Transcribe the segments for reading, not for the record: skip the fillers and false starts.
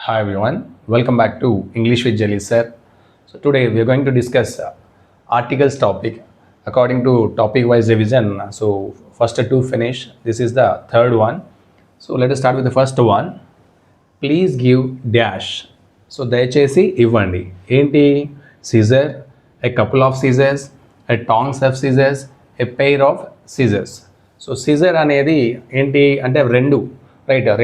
Hi everyone, welcome back to English with Jelly sir. So today we are going to discuss articles topic according to topic wise revision. So first two finish, this is the third one. So let us start with the first one. Please give dash. So దయచేసి ఇవ్వండి ఏంటి scissor, a couple of scissors, a tongs of scissors, a pair of scissors. So scissor అనేది ఏంటి అంటే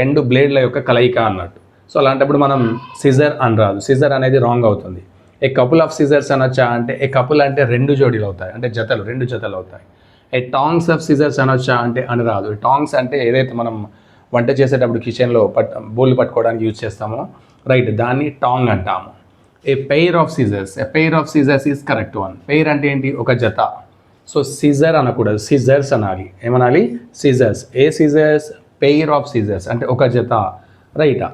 రెండు బ్లేడ్ల యొక్క కలయిక అన్నట్టు. సో అలాంటప్పుడు మనం సిజర్ అని రాదు, సిజర్ అనేది రాంగ్ అవుతుంది. ఏ కపుల్ ఆఫ్ సిజర్స్ అనొచ్చా అంటే ఏ కపుల్ అంటే రెండు జోడీలు అవుతాయి, అంటే రెండు జతలు అవుతాయి. ఏ టాంగ్స్ ఆఫ్ సిజర్స్ అనొచ్చా అంటే అని రాదు. టాంగ్స్ అంటే ఏదైతే మనం వంట చేసేటప్పుడు కిచెన్లో బోళ్ళు పట్టుకోవడానికి యూజ్ చేస్తామో దాన్ని టాంగ్ అంటాము. A pair of scissors is correct one. Pair అంటే ఏంటి, ఒక జత. సో సీజర్ అనకూడదు, సీజర్స్ అనాలి. ఏమనాలి, scissors. A scissors, pair of scissors అంటే ఒక జత.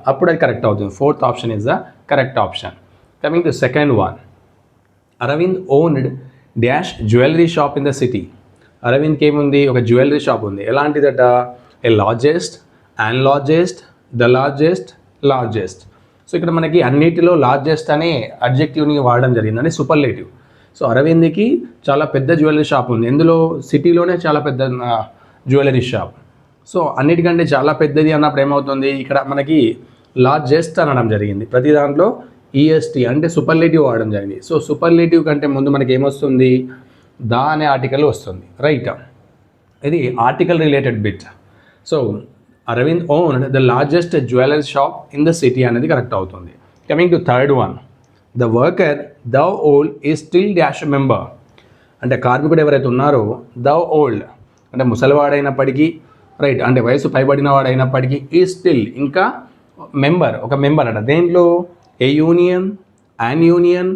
అప్పుడు అది కరెక్ట్ అవుతుంది. Fourth option is the correct option. Coming to second one. Aravind owned dash jewellery shop in the city. అరవింద్కి ఏముంది, ఒక జ్యువెలరీ షాప్ ఉంది. ఎలాంటిదట, A largest, and largest, the largest. So ఇక్కడ మనకి అన్నిటిలో లార్జెస్ట్ అనే అడ్జెక్టివ్ని వాడడం జరిగింది, అంటే సూపర్లేటివ్. సో అరవింద్కి చాలా పెద్ద జ్యువెలరీ షాప్ ఉంది. ఎందులో, సిటీలోనే చాలా పెద్ద జ్యువెలరీ షాప్. సో అన్నిటికంటే చాలా పెద్దది అన్నప్పుడు ఏమవుతుంది, ఇక్కడ మనకి లార్జెస్ట్ అనడం జరిగింది. ప్రతి దాంట్లో ఈఎస్టీ అంటే సూపర్లేటివ్ వాడడం జరిగింది. సో సూపర్లేటివ్ కంటే ముందు మనకి ఏమొస్తుంది, దా అనే ఆర్టికల్ వస్తుంది. ఇది article related bit. So Aravind owned the largest jewellery shop in the city అనేది కరెక్ట్ అవుతుంది. Coming to third one. The worker though old is still dash member. అంటే కార్మికుడు ఎవరైతే ఉన్నారో దౌ ఓల్డ్ అంటే ముసలివాడైనప్పటికీ అంటే వయసు పైబడిన వాడైనప్పటికీ ఈ స్టిల్ ఇంకా మెంబర్, ఒక మెంబర్ అట. దేంట్లో, A union, an union,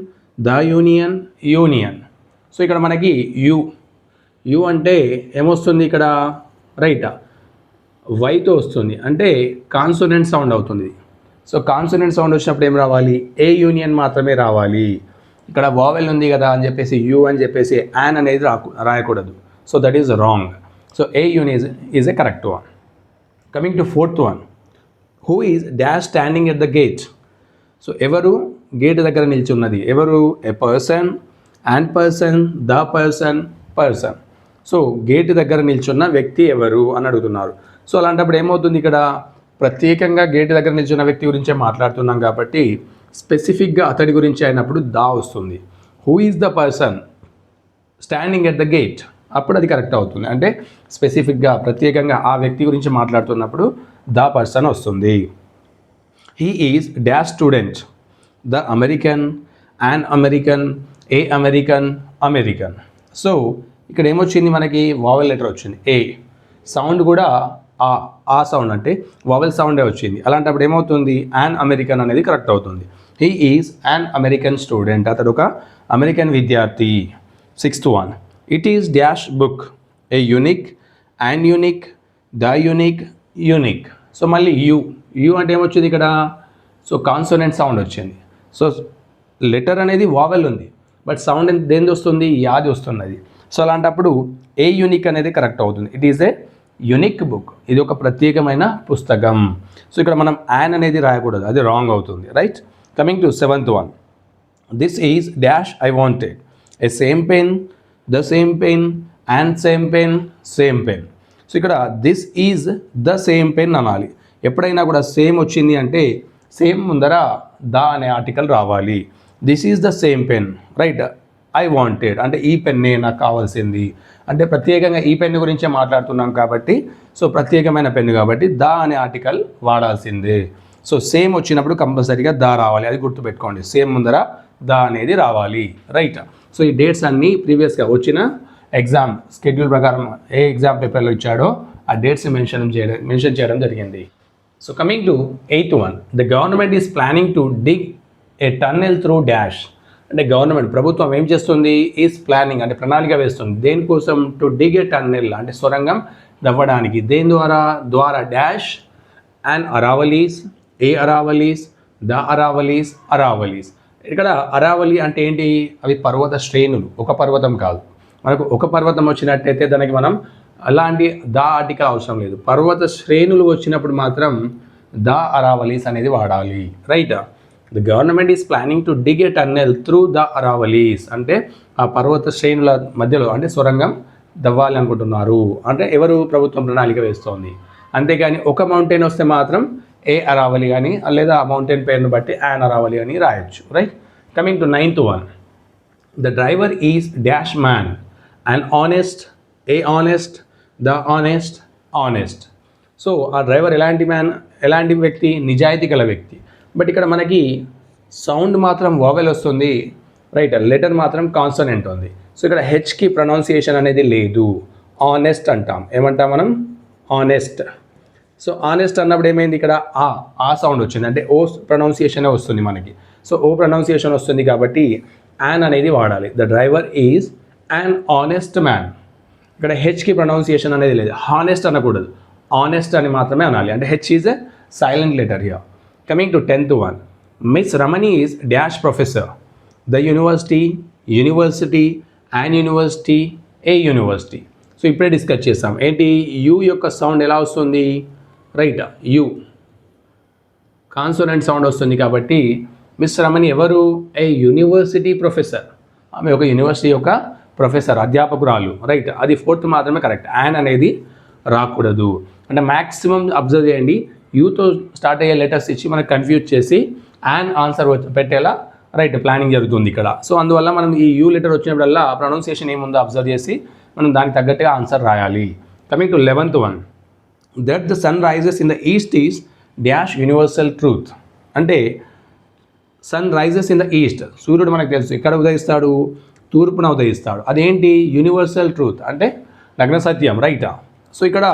the union. So ఇక్కడ మనకి యు అంటే ఏమొస్తుంది ఇక్కడ, వైతో వస్తుంది, అంటే కాన్సోనెంట్ సౌండ్ అవుతుంది. సో కాన్సోనెంట్ సౌండ్ వచ్చినప్పుడు ఏం రావాలి, ఏ యూనియన్ మాత్రమే రావాలి. ఇక్కడ వావెల్ ఉంది కదా అని చెప్పేసి యు అని చెప్పేసి యాన్ అనేది రాయకూడదు. So that is wrong. So A union is a correct one. Coming to fourth one. Who is dash standing at the gate. So ఎవరు గేట్ దగ్గర నిల్చున్నది, ఎవరు, A person, and person, the person. So gate దగ్గర నిల్చున్న వ్యక్తి ఎవరు అని అడుగుతున్నారు. సో అలాంటప్పుడు ఏమవుతుంది, ఇక్కడ ప్రత్యేకంగా గేట్ దగ్గర నిల్చున్న వ్యక్తి గురించే మాట్లాడుతున్నాం కాబట్టి స్పెసిఫిక్గా అతడి గురించి అయినప్పుడు దా వస్తుంది. Who is the person standing at the gate, అప్పుడు అది కరెక్ట్ అవుతుంది. అంటే స్పెసిఫిక్గా ప్రత్యేకంగా ఆ వ్యక్తి గురించి మాట్లాడుతున్నప్పుడు ద పర్సన్ వస్తుంది. He is dash student. The American, an American, A American. So ఇక్కడ ఏమొచ్చింది, మనకి వావెల్ లెటర్ వచ్చింది. ఏ సౌండ్ కూడా ఆ సౌండ్ అంటే వావెల్ సౌండే వచ్చింది. అలాంటప్పుడు ఏమవుతుంది, యాన్ అమెరికన్ అనేది కరెక్ట్ అవుతుంది. He is an American student, అతడు ఒక అమెరికన్ విద్యార్థి. Sixth one. It is dash book. A unique, and unique, the unique. So మళ్ళీ యు అంటే ఏమొచ్చింది ఇక్కడ, సో కాన్సోనెంట్ సౌండ్ వచ్చింది. సో లెటర్ అనేది వావెల్ ఉంది, బట్ సౌండ్ దేనిది వస్తుంది, యాది వస్తున్నది. సో అలాంటప్పుడు ఏ యూనిక్ అనేది కరెక్ట్ అవుతుంది. It is a unique book, ఇది ఒక ప్రత్యేకమైన పుస్తకం. సో ఇక్కడ మనం యాన్ అనేది రాయకూడదు, అది రాంగ్ అవుతుంది. Coming to seventh one. This is dash I wanted. A same pen, the same pen, and same pen. So ఇక్కడ this is the same pen అనాలి. ఎప్పుడైనా కూడా సేమ్ వచ్చింది అంటే సేమ్ ముందర ద అనే ఆర్టికల్ రావాలి. This is the same pen, I wanted అంటే ఈ పెన్నే నాకు కావాల్సింది, అంటే ప్రత్యేకంగా ఈ పెన్ను గురించే మాట్లాడుతున్నాం కాబట్టి, సో ప్రత్యేకమైన పెన్ను కాబట్టి ద అనే ఆర్టికల్ వాడాల్సిందే. సో సేమ్ వచ్చినప్పుడు కంపల్సరీగా ద రావాలి, అది గుర్తుపెట్టుకోండి. సేమ్ ముందర ద అనేది రావాలి. సో ఈ డేట్స్ అన్నీ ప్రీవియస్గా వచ్చిన ఎగ్జామ్ షెడ్యూల్ ప్రకారం ఏ ఎగ్జామ్ పేపర్లో ఇచ్చాడో ఆ డేట్స్ మెన్షన్ చేయడం జరిగింది. So coming to eighth one. The government is planning to dig A tunnel through dash. అంటే గవర్నమెంట్, ప్రభుత్వం ఏం చేస్తుంది, ఈజ్ ప్లానింగ్ అంటే ప్రణాళిక వేస్తుంది. దేనికోసం, టు డిగ్ ఏ టన్నెల్ అంటే సొరంగం దవ్వడానికి. దేని ద్వారా dash and Aravallis, A Aravallis, the Aravallis. ఇక్కడ అరావలి అంటే ఏంటి, అవి పర్వత శ్రేణులు, ఒక పర్వతం కాదు. మనకు ఒక పర్వతం వచ్చినట్టయితే దానికి మనం అలాంటి ద ఆర్టికల్ అవసరం లేదు. పర్వత శ్రేణులు వచ్చినప్పుడు మాత్రం ద అరావలీస్ అనేది వాడాలి. Right. The government is planning to dig a tunnel through the Aravallis అంటే ఆ పర్వత శ్రేణుల మధ్యలో అంటే సొరంగం దవ్వాలి అనుకుంటున్నారు. అంటే ఎవరు? ప్రభుత్వం ప్రణాళిక వేస్తోంది. అంతేగాని ఒక మౌంటైన్ వస్తే మాత్రం ఏ అరావలి కానీ లేదా ఆ మౌంటైన్ పేరును బట్టి యాన్ అరావలి అని రాయొచ్చు. Right. Coming to 9th one. The driver is dash man and honest, A honest, the honest, honest. So ఆ డ్రైవర్ ఎలాంటి వ్యక్తి? నిజాయితీ గల వ్యక్తి. బట్ ఇక్కడ మనకి సౌండ్ మాత్రం వోవెల్ వస్తుంది. రైట్. లెటర్ మాత్రం కాన్సనెంట్ ఉంది. సో ఇక్కడ హెచ్కి ప్రొనౌన్సియేషన్ అనేది లేదు. ఆనెస్ట్ అంటాం. ఏమంటాం మనం? ఆనెస్ట్. సో ఆనెస్ట్ అన్నప్పుడు ఏమైంది? ఇక్కడ ఆ సౌండ్ వచ్చింది. అంటే ఓ ప్రొనౌన్సియేషనే వస్తుంది మనకి. సో ఓ ప్రొనౌన్సియేషన్ వస్తుంది కాబట్టి యాన్ అనేది వాడాలి. The driver is an honest man. ఇక్కడ హెచ్కి ప్రొనౌన్సియేషన్ అనేది లేదు. హానెస్ట్ అనకూడదు, ఆనెస్ట్ అని మాత్రమే అనాలి. అంటే H is a silent letter here. Coming to 10th one. Miss Ramani is dash professor. The university, university, an university, A university. So ఇప్పుడే discuss చేస్తాం. ఏంటి? యూ యొక్క సౌండ్ ఎలా వస్తుంది? రైట్. యూ కాన్సోనెంట్ సౌండ్ వస్తుంది కాబట్టి మిస్ రమణి ఎవరు? ఏ university professor. ఆమె ఒక యూనివర్సిటీ యొక్క ప్రొఫెసర్, అధ్యాపకురాలు. రైట్. అది 4th మాత్రమే కరెక్ట్. యాన్ అనేది రాకూడదు. అంటే మ్యాక్సిమం అబ్జర్వ్ చేయండి, యూతో స్టార్ట్ అయ్యే లెటర్స్ ఇచ్చి మనకు కన్ఫ్యూజ్ చేసి యాన్ ఆన్సర్ పెట్టేలా రైట్ ప్లానింగ్ జరుగుతుంది ఇక్కడ. సో అందువల్ల మనం ఈ యూ లెటర్ వచ్చినప్పుడల్లా ప్రొనౌన్సియేషన్ ఏముందో అబ్జర్వ్ చేసి మనం దానికి తగ్గట్టుగా ఆన్సర్ రాయాలి. Coming to 11th one. That the sun rises in the east is dash universal truth. అంటే sun rises in the east, సూర్యుడు మనకు తెలుసు ఎక్కడ ఉదయిస్తాడు? తూర్పున ఉదయిస్తాడు. అదేంటి? యూనివర్సల్ ట్రూత్ అంటే నగ్న సత్యం. రైటా. సో ఇక్కడ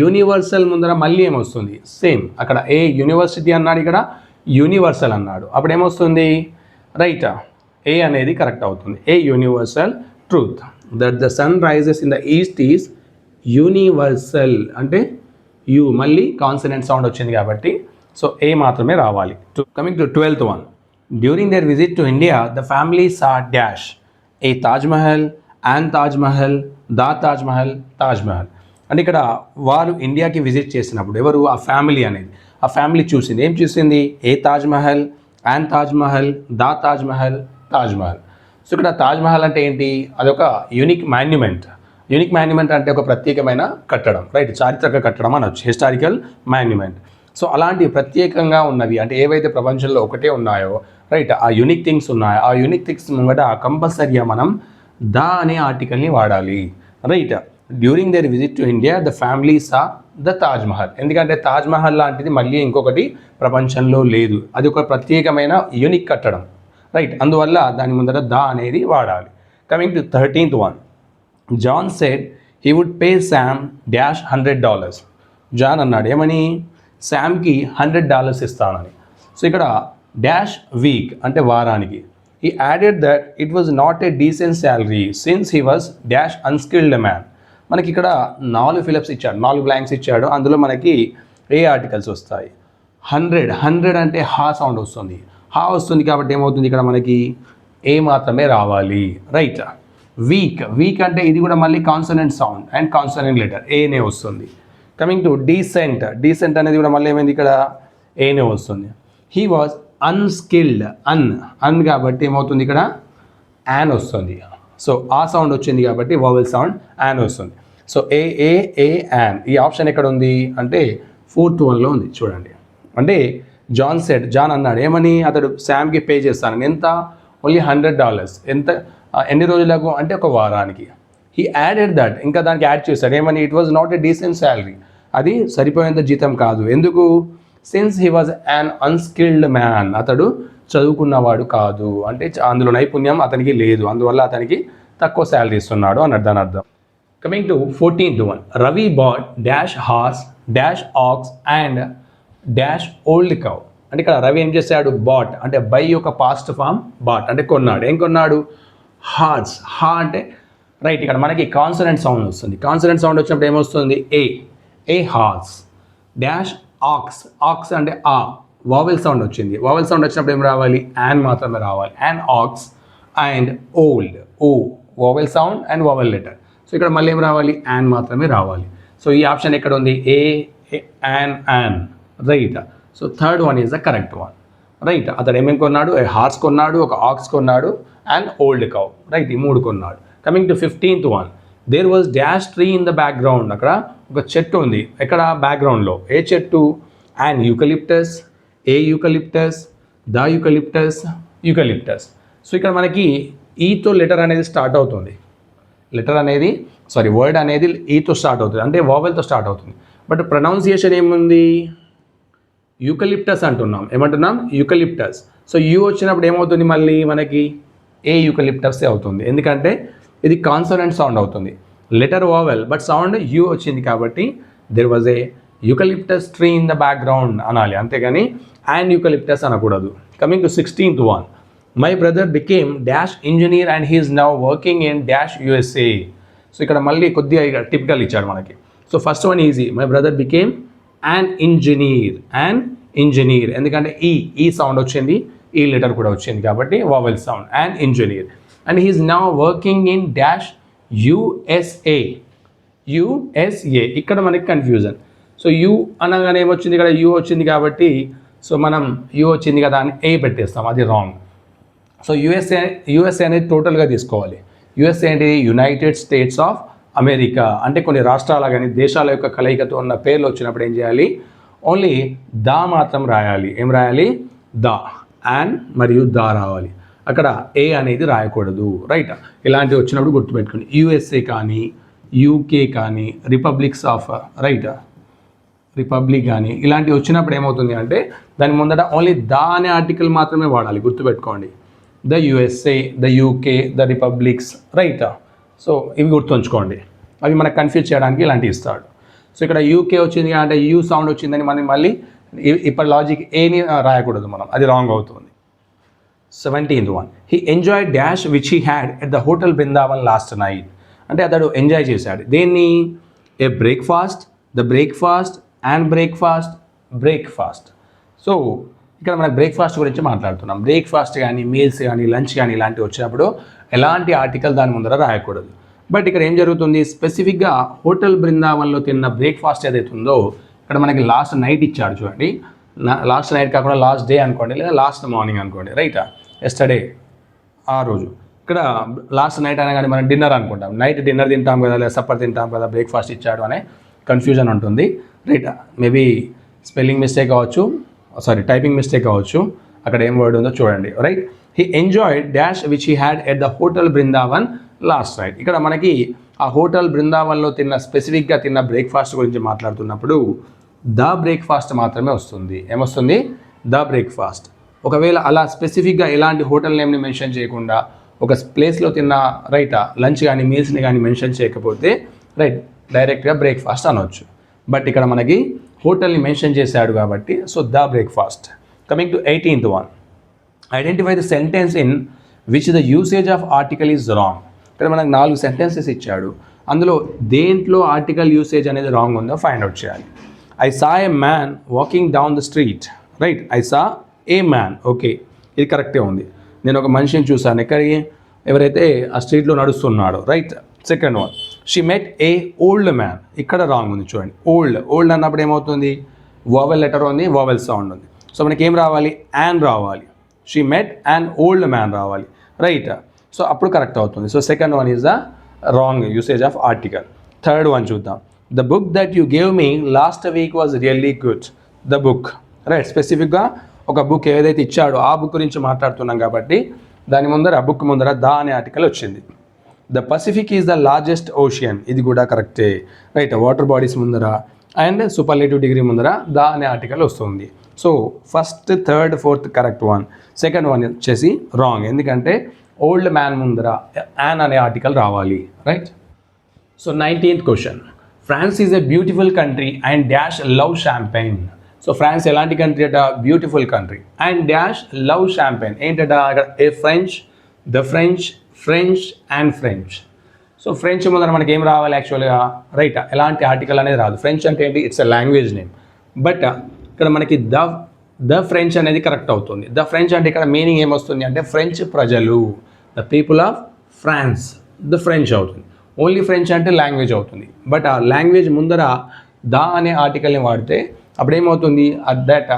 యూనివర్సల్ ముందర మళ్ళీ ఏమొస్తుంది? సేమ్. అక్కడ ఏ యూనివర్సిటీ అన్నాడు, ఇక్కడ యూనివర్సల్ అన్నాడు. అప్పుడు ఏమొస్తుంది? రైటా. ఏ అనేది కరెక్ట్ అవుతుంది. A universal truth. That the sun rises in the east is universal అంటే యూ మళ్ళీ కాన్సనెంట్ సౌండ్ వచ్చింది కాబట్టి సో ఏ మాత్రమే రావాలి. Coming to 12th one. During their visit to India the family saw dash a Taj Mahal, an Taj Mahal, the Taj Mahal, Taj Mahal. అంటే ఇక్కడ వారు ఇండియాకి విజిట్ చేసినప్పుడు ఎవరు? ఆ ఫ్యామిలీ అనేది. ఆ ఫ్యామిలీ చూసింది. ఏం చూసింది? A Taj Mahal, an Taj Mahal, the Taj Mahal, Taj Mahal. So ఇక్కడ తాజ్మహల్ అంటే ఏంటి? అదొక యూనిక్ మాన్యుమెంట్. యూనిక్ మాన్యుమెంట్ అంటే ఒక ప్రత్యేకమైన కట్టడం. రైట్. చారిత్రక కట్టడం అనొచ్చు, హిస్టారికల్ మాన్యుమెంట్. సో అలాంటి ప్రత్యేకంగా ఉన్నవి అంటే ఏవైతే ప్రపంచంలో ఒకటే ఉన్నాయో రైట్, ఆ యూనిక్ థింగ్స్ ఉన్నాయో ఆ యూనిక్ థింగ్స్ ముంగట కంపల్సరీగా మనం ద అనే ఆర్టికల్ని వాడాలి. Right. During their visit to India the family saw the Taj Mahal. ఎందుకంటే తాజ్మహల్ లాంటిది మళ్ళీ ఇంకొకటి ప్రపంచంలో లేదు. అది ఒక ప్రత్యేకమైన యూనిక్ కట్టడం. రైట్. అందువల్ల దాని ముందర ద అనేది వాడాలి. Coming to 13th one. John said he would pay Sam dash $100. John అన్నాడు ఏమని? శామ్కి $100 ఇస్తానని. సో ఇక్కడ డాష్ వీక్ అంటే వారానికి. He added that it was not a decent salary since he was dash unskilled man. మనకి ఇక్కడ 4 ఫిలప్స్ ఇచ్చాడు, 4 blanks ఇచ్చాడు. అందులో మనకి ఏ ఆర్టికల్స్ వస్తాయి? 100 అంటే హా సౌండ్ వస్తుంది. హా వస్తుంది కాబట్టి ఏమవుతుంది? ఇక్కడ మనకి ఏ మాత్రమే రావాలి. రైట్. వీక్ అంటే ఇది కూడా మళ్ళీ consonant sound and consonant letter ఏనే వస్తుంది. కమింగ్ టు డీసెంట్ అనేది కూడా మళ్ళీ ఏమైంది? ఇక్కడ ఏనే వస్తుంది. హీ వాజ్ అన్స్కిల్డ్ అన్ కాబట్టి ఏమవుతుంది? ఇక్కడ యాన్ వస్తుంది. సో ఆ సౌండ్ వచ్చింది కాబట్టి వోవెల్ సౌండ్ యాన్ వస్తుంది. So a an. ఈ ఆప్షన్ ఎక్కడ ఉంది అంటే 4th one ఉంది చూడండి. అంటే జాన్ అన్నాడు ఏమని? అతడు శామ్కి పే చేస్తానని. ఎంత? ఓన్లీ $100. ఎంత? ఎన్ని రోజులకు అంటే ఒక వారానికి. హీ యాడెడ్ దట్ ఇంకా దానికి యాడ్ చేశాడు ఏమని? It was not a decent salary. అది సరిపోయేంత జీతం కాదు. ఎందుకు? Since he was an unskilled man. అతడు చదువుకున్నవాడు కాదు అంటే అందులో నైపుణ్యం అతనికి లేదు, అందువల్ల అతనికి తక్కువ శాలరీ ఇస్తున్నాడు అన్నట్టు దాని అర్థం. Coming to 14th one. Ravi bought dash horse dash ox and dash old cow. అంటే ఇక్కడ రవి ఏం చేశాడు? బాట్ అంటే బై యొక్క పాస్ట్ ఫామ్ బాట్ అంటే కొన్నాడు. ఏం కొన్నాడు? హార్స్. హా అంటే రైట్. ఇక్కడ మనకి కాన్సనెంట్ సౌండ్ వస్తుంది. కాన్సనెంట్ సౌండ్ వచ్చినప్పుడు ఏమొస్తుంది? ఏ హార్స్ డాష్ ఆక్స్ అంటే ఆ వావెల్ సౌండ్ వచ్చింది. వావెల్ సౌండ్ వచ్చినప్పుడు ఏం రావాలి? యాన్ మాత్రమే రావాలి. An ox and old O vowel sound and vowel letter. So ఇక్కడ మళ్ళీ ఏం రావాలి? యాన్ మాత్రమే రావాలి. సో ఈ ఆప్షన్ ఎక్కడ ఉంది? An right. So third one is the correct one. Right. అతడు ఏమేమి కొన్నాడు? ఏ హార్స్ కొన్నాడు, ఒక ఆక్స్ కొన్నాడు అండ్ ఓల్డ్ కౌ. రైట్, ఈ 3 కొన్నాడు. Coming to 15th one, there was dash tree in the background. అక్కడ ఒక చెట్టు ఉంది. ఎక్కడ? బ్యాక్గ్రౌండ్లో. ఏ చెట్టు? An eucalyptus, a eucalyptus, the eucalyptus, eucalyptus. So ఇక్కడ మనకి ఈతో లెటర్ అనేది స్టార్ట్ అవుతుంది. వర్డ్ అనేది ఈతో స్టార్ట్ అవుతుంది, అంటే వావెల్తో స్టార్ట్ అవుతుంది. బట్ ప్రొనౌన్సియేషన్ ఏముంది? యూకలిప్టస్ అంటున్నాం. ఏమంటున్నాం? యూకలిప్టస్. సో యూ వచ్చినప్పుడు ఏమవుతుంది? మళ్ళీ మనకి ఏ యూకలిప్టస్ అవుతుంది, ఎందుకంటే ఇది కాన్సోనెంట్ సౌండ్ అవుతుంది. Letter vowel but sound U వచ్చింది కాబట్టి there was a eucalyptus tree in the background అనాలి, అంతేగాని అండ్ యూకలిప్టస్ అనకూడదు. Coming to 16th one, my brother became dash engineer and he is now working in dash USA. So ఇక్కడ మళ్ళీ కొద్దిగా typical ఇచ్చాడు మనకి. So first one easy, my brother became an engineer, ఎందుకంటే ఈ సౌండ్ వచ్చింది, ఈ లెటర్ కూడా వచ్చింది కాబట్టి vowel sound, and engineer. And he is now working in dash USA. ఇక్కడ మనకి కన్ఫ్యూజన్. సో యూ అనగానే ఏమొచ్చింది? ఇక్కడ యూ వచ్చింది కాబట్టి సో మనం యూ వచ్చింది కదా అని ఏ పెట్టేస్తాం, అది రాంగ్. సో యూఎస్ఏ అనేది టోటల్గా తీసుకోవాలి. యూఎస్ఏ అంటే యునైటెడ్ స్టేట్స్ ఆఫ్ అమెరికా, అంటే కొన్ని రాష్ట్రాల కానీ దేశాల యొక్క కలయికతో ఉన్న పేర్లు వచ్చినప్పుడు ఏం చేయాలి? ఓన్లీ దా మాత్రం రాయాలి. ఏం రాయాలి? దా. అండ్ మరియు దా రావాలి, అక్కడ ఏ అనేది రాయకూడదు. రైట్, ఇలాంటివి వచ్చినప్పుడు గుర్తుపెట్టుకోండి. యూఎస్ఏ కానీ, యూకే కానీ, రిపబ్లిక్స్ ఆఫ్ రిపబ్లిక్ కానీ ఇలాంటివి వచ్చినప్పుడు ఏమవుతుంది అంటే దాని ముందట ఓన్లీ దా అనే ఆర్టికల్ మాత్రమే వాడాలి, గుర్తుపెట్టుకోండి. The USA, the UK, the republics. Right. So ఇవి గుర్తుంచుకోండి, అవి మనకు కన్ఫ్యూజ్ చేయడానికి ఇలాంటివి ఇస్తాడు. సో ఇక్కడ యూకే వచ్చింది అంటే యూ సౌండ్ వచ్చిందని మనం మళ్ళీ ఇప్పుడు లాజిక్ ఏని రాయకూడదు మనం, అది రాంగ్ అవుతుంది. 17th one, he enjoy dash which he had at the hotel Brindavan last night. అంటే అతడు ఎంజాయ్ చేశాడు దేన్ని? A breakfast, the breakfast and breakfast. So ఇక్కడ మనకు బ్రేక్ఫాస్ట్ గురించి మాట్లాడుతున్నాం. బ్రేక్ఫాస్ట్ కానీ, మీల్స్ కానీ, లంచ్ కానీ ఇలాంటివి వచ్చినప్పుడు ఎలాంటి ఆర్టికల్ దాని ముందర రాయకూడదు. బట్ ఇక్కడ ఏం జరుగుతుంది? స్పెసిఫిక్గా హోటల్ బృందావన్లో తిన్న బ్రేక్ఫాస్ట్ ఏదైతే ఉందో ఇక్కడ మనకి లాస్ట్ నైట్ ఇచ్చాడు చూడండి. లాస్ట్ నైట్ కాకుండా లాస్ట్ డే అనుకోండి, లేదా లాస్ట్ మార్నింగ్ అనుకోండి. రైటా? ఎస్టర్డే ఆ రోజు. ఇక్కడ లాస్ట్ నైట్ అనగానే మనం డిన్నర్ అనుకుంటాం. నైట్ డిన్నర్ తింటాం కదా, లేదా సప్పర్ తింటాం కదా, బ్రేక్ఫాస్ట్ ఇచ్చాడు అనే కన్ఫ్యూజన్ ఉంటుంది. రైటా? మేబీ స్పెల్లింగ్ మిస్టేక్ కావచ్చు, టైపింగ్ మిస్టేక్ కావచ్చు. అక్కడ ఏం వర్డ్ ఉందో చూడండి. Right, he enjoyed dash which he had at the hotel Brindavan last night. ఇక్కడ మనకి ఆ హోటల్ బృందావన్లో స్పెసిఫిక్గా తిన్న బ్రేక్ఫాస్ట్ గురించి మాట్లాడుతున్నప్పుడు ద బ్రేక్ఫాస్ట్ మాత్రమే వస్తుంది. ఏమొస్తుంది? The breakfast. ఒకవేళ అలా స్పెసిఫిక్గా ఎలాంటి హోటల్ నేమ్ని మెన్షన్ చేయకుండా ఒక ప్లేస్లో తిన్న లంచ్ కానీ మీల్స్ని కానీ మెన్షన్ చేయకపోతే డైరెక్ట్గా బ్రేక్ఫాస్ట్ అనవచ్చు. బట్ ఇక్కడ మనకి హోటల్ని మెన్షన్ చేశాడు కాబట్టి so the breakfast. Coming to 18th one, identify the sentence in which the usage of article is wrong. ఇక్కడ మనకు 4 సెంటెన్సెస్ ఇచ్చాడు, అందులో దేంట్లో ఆర్టికల్ యూసేజ్ అనేది రాంగ్ ఉందో ఫైండ్ అవుట్ చేయాలి. I saw A man walking down the street. Right, I saw A man. Okay, ఇది కరెక్టే ఉంది. నేను ఒక మనిషిని చూశాను, ఎవరైతే ఆ స్ట్రీట్లో నడుస్తున్నాడో. Right. Second one, she met A old man. ఇక్కడ రాంగ్ ఉంది చూడండి. ఓల్డ్ అన్నప్పుడు ఏమవుతుంది? వావెల్ లెటర్ ఉంది, వావెల్ సౌండ్ ఉంది. సో మనకి ఏం రావాలి? యాన్ రావాలి. She met an old man రావాలి. రైట్. సో అప్పుడు కరెక్ట్ అవుతుంది. So second one is the wrong usage of article. Third one చూద్దాం. The book that you gave me last week was really good. The book. Right, స్పెసిఫిక్గా ఒక book ఏదైతే ఇచ్చాడో ఆ book గురించి మాట్లాడుతున్నాం కాబట్టి దాని ముందర ఆ బుక్ ముందర ద అనే ఆర్టికల్ వచ్చింది. The Pacific is the largest ocean. ఇది కూడా కరెక్టే. రైట్, వాటర్ బాడీస్ ముందర అండ్ సూపర్లేటివ్ డిగ్రీ ముందర ద అనే ఆర్టికల్ వస్తుంది. So first, third, fourth correct one. Second one వచ్చేసి రాంగ్, ఎందుకంటే ఓల్డ్ మ్యాన్ ముందర యాన్ అనే ఆర్టికల్ రావాలి. Right. So 19th question, France is a beautiful country and dash love champagne. So France ఎలాంటి country అట? Beautiful country and dash love champagne. ఏంటట? A French, the French, French and French. So French ముందర మనకి ఏం రావాలి యాక్చువల్గా? Right, ఎలాంటి article అనేది రాదు. ఫ్రెంచ్ అంటే ఏంటి? It's a language name. But ఇక్కడ మనకి ద ఫ్రెంచ్ అనేది కరెక్ట్ అవుతుంది. ద ఫ్రెంచ్ అంటే ఇక్కడ మీనింగ్ ఏమొస్తుంది అంటే ఫ్రెంచ్ ప్రజలు, the people of France, the French అవుతుంది. ఓన్లీ ఫ్రెంచ్ అంటే లాంగ్వేజ్ అవుతుంది. బట్ ఆ లాంగ్వేజ్ ముందర ద అనే ఆర్టికల్ని వాడితే అప్పుడు ఏమవుతుంది that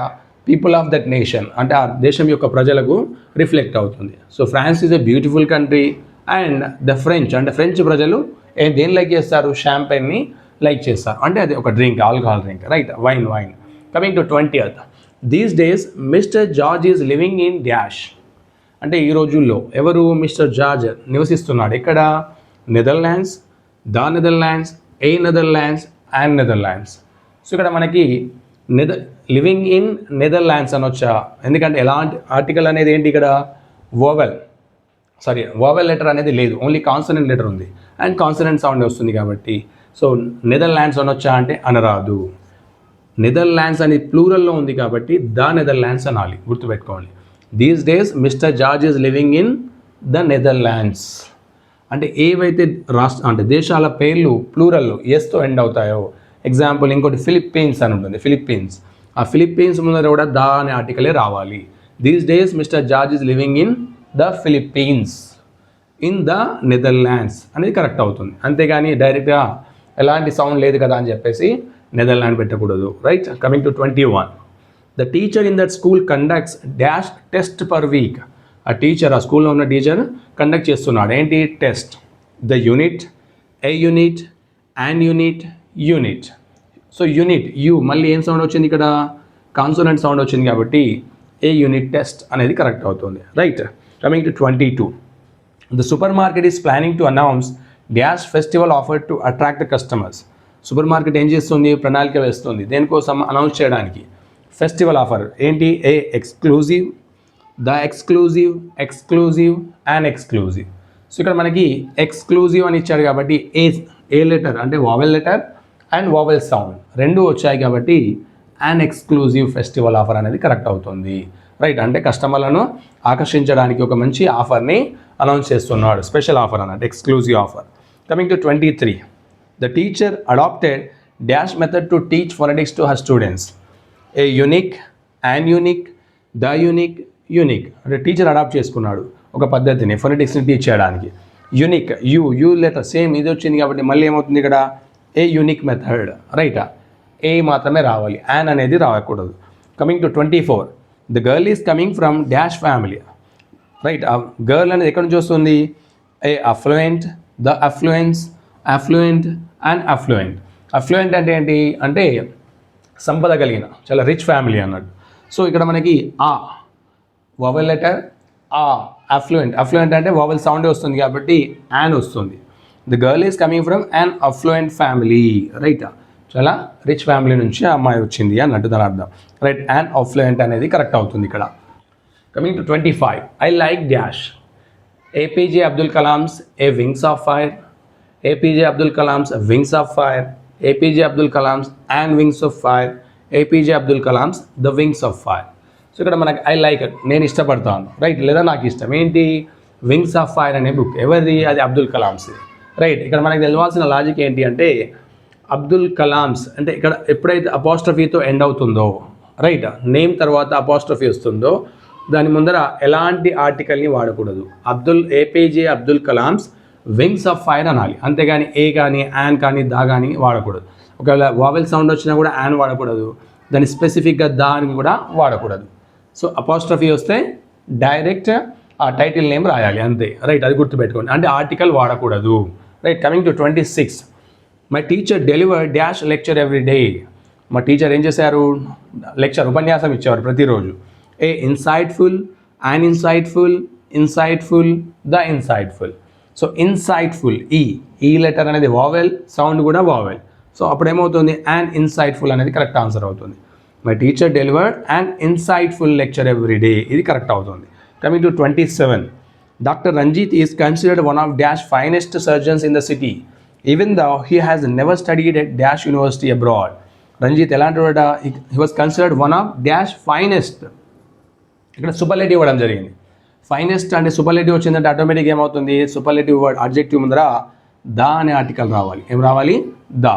people of that nation అంటే ఆ దేశం యొక్క ప్రజలకు రిఫ్లెక్ట్ అవుతుంది. So France is a beautiful country and the French అంటే ఫ్రెంచ్ ప్రజలు దేని లైక్ చేస్తారు, షాంపెయిన్ని లైక్ చేస్తారు. అంటే అది ఒక drink, alcohol drink, right, wine. Coming to 20th, these days mister George is living in dash అంటే ఈ రోజుల్లో ఎవరు, మిస్టర్ జార్జ్ నివసిస్తున్నాడు ఎక్కడ, Netherlands, the Netherlands, A Netherlands and Netherlands. So ఇక్కడ మనకి లివింగ్ ఇన్ నెదర్లాండ్స్ అనొచ్చా, ఎందుకంటే ఎలాంటి ఆర్టికల్ అనేది ఏంటి ఇక్కడ వోవెల్ లెటర్ అనేది లేదు, ఓన్లీ కాన్సనెంట్ లెటర్ ఉంది అండ్ కాన్సనెంట్ సౌండ్ వస్తుంది కాబట్టి. సో నెదర్లాండ్స్ అనొచ్చా అంటే అనరాదు. నెదర్లాండ్స్ అని ప్లూరల్లో ఉంది కాబట్టి ద నెదర్లాండ్స్ అనాలి, గుర్తుపెట్టుకోండి. These days mister George is living in the Netherlands అంటే ఏవైతే అంటే దేశాల పేర్లు ప్లూరల్లో ఎస్తో ఎండ్ అవుతాయో, ఎగ్జాంపుల్ ఇంకోటి ఫిలిప్పీన్స్ అని ఉంటుంది, ఫిలిప్పీన్స్, ఆ ఫిలిప్పీన్స్ ముందర కూడా ద అనే ఆర్టికలే రావాలి. These days mister George is living in the Philippines, in the Netherlands అనేది కరెక్ట్ అవుతుంది. అంతేగాని డైరెక్ట్గా ఎలాంటి సౌండ్ లేదు కదా అని చెప్పేసి నెదర్లాండ్ పెట్టకూడదు, right. Coming to 21, the teacher in that school conducts dash test per week. ఆ టీచర్, ఆ స్కూల్లో ఉన్న టీచర్ కండక్ట్ చేస్తున్నాడు ఏంటి, test. The unit, A unit, and unit. So unit you మళ్ళీ ఏం సౌండ్ వచ్చింది ఇక్కడ, కాన్సోనెంట్ సౌండ్ వచ్చింది కాబట్టి ఏ యూనిట్ టెస్ట్ అనేది కరెక్ట్ అవుతుంది, right. Coming to 22, the super market is planning to announce dash festival offer to attract customers. Super market ఏం చేస్తుంది, ప్రణాళిక వేస్తుంది దేనికోసం, అనౌన్స్ చేయడానికి. ఫెస్టివల్ ఆఫర్ ఏంటి, A exclusive, the exclusive and exclusive. So ఇక్కడ మనకి ఎక్స్క్లూజివ్ అని ఇచ్చాడు కాబట్టి ఏ లెటర్ అంటే vowel letter and vowel sound రెండు వచ్చాయి కాబట్టి అండ్ ఎక్స్క్లూజివ్ ఫెస్టివల్ ఆఫర్ అనేది కరెక్ట్ అవుతుంది, రైట్. అంటే కస్టమర్లను ఆకర్షించడానికి ఒక మంచి ఆఫర్ని అనౌన్స్ చేస్తున్నాడు, స్పెషల్ ఆఫర్ అన్నట్టు, exclusive offer. Coming to 23, the teacher adapted dash method to teach phonetics to her students. A unique, and the unique అంటే టీచర్ అడాప్ట్ చేసుకున్నాడు ఒక పద్ధతిని ఫొనెటిక్స్ని టీచ్ చేయడానికి. యూనిక్, యూ లెటర్ సేమ్ ఇది వచ్చింది కాబట్టి మళ్ళీ ఏమవుతుంది ఇక్కడ ఏ యూనిక్ మెథడ్, రైటా. ఏ మాత్రమే రావాలి, యాన్ అనేది రాకూడదు. Coming to 24, the girl is coming from dash family, right. ఆ గర్ల్ అనేది ఎక్కడి నుంచి వస్తుంది, A affluent, the affluent and affluent అంటే ఏంటి అంటే సంపద కలిగిన, చాలా రిచ్ ఫ్యామిలీ అన్నట్టు. సో ఇక్కడ మనకి ఆ వోవెల్ లెటర్, ఆ అఫ్లుయెంట్ అంటే వోవెల్ సౌండ్ వస్తుంది కాబట్టి యాన్ వస్తుంది. The girl is coming from an affluent family, right. చాలా రిచ్ ఫ్యామిలీ నుంచి ఆ అమ్మాయి వచ్చింది అన్నట్టు దాని అర్థం, రైట్. యాన్ అఫ్లుయెంట్ అనేది కరెక్ట్ అవుతుంది ఇక్కడ. Coming to 25, I like dash. APJ Abdul Kalam's A wings of fire, APJ Abdul Kalam's wings of fire, APJ Abdul Kalam's and wings of fire, APJ Abdul Kalam's the wings of fire. So ఇక్కడ మనకి ఐ లైక్ ఇట్, నేను ఇష్టపడతాను, right, లేదా నాకు ఇష్టం. ఏంటి, వింగ్స్ ఆఫ్ ఫైర్ అనే book ఎవరిది, అది అబ్దుల్ కలామ్స్, రైట్. ఇక్కడ మనకి తెలియాల్సిన లాజిక్ ఏంటి అంటే అబ్దుల్ కలామ్స్ అంటే ఇక్కడ ఎప్పుడైతే అపాస్ట్రఫీతో ఎండ్ అవుతుందో, రైట్, నేమ్ తర్వాత అపాస్ట్రఫీ వస్తుందో దాని ముందర ఎలాంటి ఆర్టికల్ని వాడకూడదు. APJ Abdul Kalam's wings of fire అనాలి, అంతేగాని ఏ కానీ యాన్ కానీ దా కానీ వాడకూడదు. ఒకవేళ వావెల్ సౌండ్ వచ్చినా కూడా యాన్ వాడకూడదు, దాని స్పెసిఫిక్గా దా అని కూడా వాడకూడదు. సో అపాస్ట్రఫీ వస్తే డైరెక్ట్ ఆ టైటిల్ నేమ్ రాయాలి అంతే, రైట్, అది గుర్తుపెట్టుకోండి. అంటే ఆర్టికల్ వాడకూడదు, right. Coming to 26, my teacher deliver dash lecture every day. మా టీచర్ ఏం చేశారు, లెక్చర్ ఉపన్యాసం ఇచ్చేవారు ప్రతిరోజు. A insightful, and insightful the insightful. So insightful ఈ లెటర్ అనేది వావెల్, సౌండ్ కూడా వావెల్. సో అప్పుడు ఏమవుతుంది, అండ్ ఇన్సైట్ఫుల్ అనేది కరెక్ట్ ఆన్సర్ అవుతుంది. My teacher delivered and insightful lecture every day, ఇది కరెక్ట్ అవుతుంది. Coming to 27, doctor Ranjit is considered one of dash finest surgeons in the city even though he has never studied at dash university abroad. Ranjit ఎలాంటి వాడ, he was considered one of dash finest. ఇక్కడ superlative ఇవ్వడం జరిగింది. Finest అంటే superlative వచ్చిందంటే automatic ఏమవుతుంది, superlative word adjective ముందర దా అనే ఆర్టికల్ రావాలి. ఏం రావాలి, the.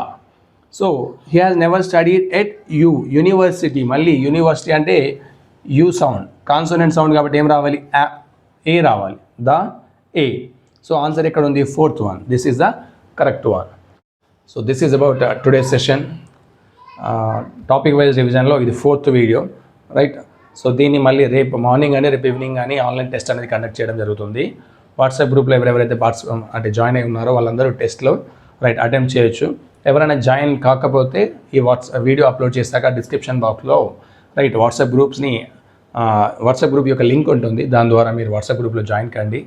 So he has never studied at university, మళ్ళీ యూనివర్సిటీ అంటే యూ సౌండ్, కాన్సోనెంట్ సౌండ్ కాబట్టి ఏం రావాలి, ఏ రావాలి, ద ఏ. సో ఆన్సర్ ఎక్కడ ఉంది, 4th one. This is the correct one. So this is about today's session. Topic wise రివిజన్లో ఇది 4th వీడియో, రైట్. సో దీన్ని మళ్ళీ రేపు మార్నింగ్ కానీ రేపు ఈవినింగ్ కానీ ఆన్లైన్ టెస్ట్ అనేది కండక్ట్ చేయడం జరుగుతుంది. వాట్సాప్ గ్రూప్లో ఎవరెవరైతే అంటే జాయిన్ అయి ఉన్నారో వాళ్ళందరూ టెస్ట్లో రైట్ అటెంప్ట్ చేయొచ్చు. ఎవరైనా జాయిన్ కాకపోతే ఈ వీడియో అప్లోడ్ చేశాక డిస్క్రిప్షన్ బాక్స్లో రైట్ వాట్సాప్ గ్రూప్ యొక్క లింక్ ఉంటుంది. దాని ద్వారా మీరు వాట్సాప్ గ్రూప్లో జాయిన్ కండి.